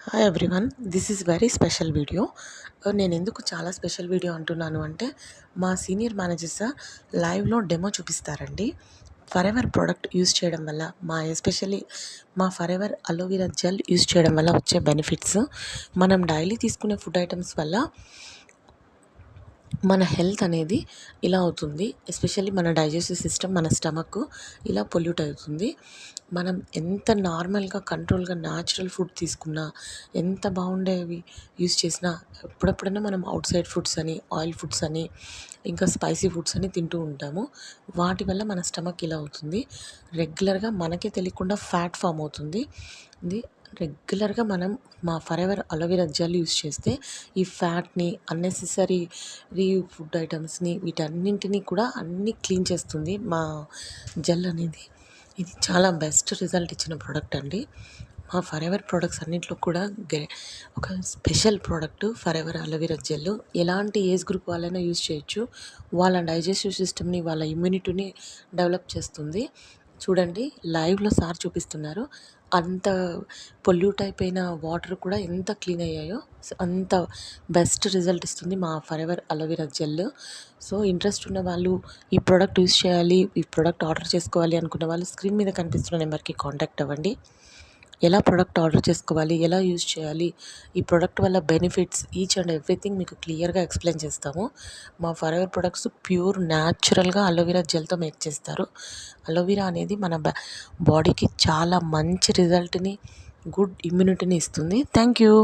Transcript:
Hi everyone, this is very special video. నేను ఎందుకు చాలా స్పెషల్ వీడియో అంటున్నాను అంటే, మా సీనియర్ మేనేజర్స్ లైవ్లో డెమో చూపిస్తారండి. ఫరెవర్ ప్రోడక్ట్ యూస్ చేయడం వల్ల, ఎస్పెషల్లీ మా ఫరెవర్ అలోవెరా జెల్ యూస్ చేయడం వల్ల వచ్చే బెనిఫిట్స్, మనం డైలీ తీసుకునే ఫుడ్ ఐటమ్స్ వల్ల మన హెల్త్ అనేది ఇలా అవుతుంది. ఎస్పెషల్లీ మన డైజెస్టివ్ సిస్టమ్, మన స్టమక్ ఇలా పొల్యూట్ అవుతుంది. మనం ఎంత నార్మల్గా కంట్రోల్గా న్యాచురల్ ఫుడ్ తీసుకున్నా, ఎంత బాగుండేవి యూస్ చేసినా, ఎప్పుడెప్పుడైనా మనం అవుట్ సైడ్ ఫుడ్స్ అని, ఆయిల్ ఫుడ్స్ అని, ఇంకా స్పైసీ ఫుడ్స్ అని తింటూ ఉంటాము. వాటి వల్ల మన స్టమక్ ఇలా అవుతుంది. రెగ్యులర్గా మనకే తెలియకుండా ఫ్యాట్ ఫామ్ అవుతుంది. రెగ్యులర్గా మనం మా ఫరెవర్ అలోవెరా జెల్ యూస్ చేస్తే ఈ ఫ్యాట్ని, అన్నెసెసరీ ఫుడ్ ఐటమ్స్ని, వీటన్నింటినీ కూడా అన్నీ క్లీన్ చేస్తుంది మా జెల్ అనేది. ఇది చాలా బెస్ట్ రిజల్ట్ ఇచ్చిన ప్రోడక్ట్ అండి. మా ఫరెవర్ ప్రోడక్ట్స్ అన్నింటిలో కూడా ఒక special product forever aloe vera gel. ఎలాంటి ఏజ్ గ్రూప్ వాళ్ళైనా యూస్ చేయొచ్చు. వాళ్ళ డైజెస్టివ్ సిస్టమ్ని, వాళ్ళ ఇమ్యూనిటీని డెవలప్ చేస్తుంది. చూడండి, లైవ్లో సార్ చూపిస్తున్నారు. అంత పొల్యూట్ అయిపోయిన వాటర్ కూడా ఎంత క్లీన్ అయ్యాయో, అంత బెస్ట్ రిజల్ట్ ఇస్తుంది మా forever aloe vera gel. So interest ఉన్న వాళ్ళు, ఈ ప్రోడక్ట్ యూస్ చేయాలి, ఈ ప్రోడక్ట్ ఆర్డర్ చేసుకోవాలి అనుకున్న వాళ్ళు స్క్రీన్ మీద కనిపిస్తున్న నెంబర్కి కాంటాక్ట్ అవ్వండి. ఎలా ప్రోడక్ట్ ఆర్డర్ చేసుకోవాలి, ఎలా యూజ్ చేయాలి, ఈ ప్రోడక్ట్ వల్ల బెనిఫిట్స్, ఈచ్ అండ్ ఎవ్రీథింగ్ మీకు క్లియర్గా ఎక్స్ప్లెయిన్ చేస్తాము. మా ఫరెవర్ ప్రొడక్ట్స్ ప్యూర్ న్యాచురల్గా అలోవెరా జెల్తో మేక్ చేస్తారు. అలోవెరా అనేది మన బాడీకి చాలా మంచి రిజల్ట్ని, గుడ్ ఇమ్యూనిటీని ఇస్తుంది. Thank you.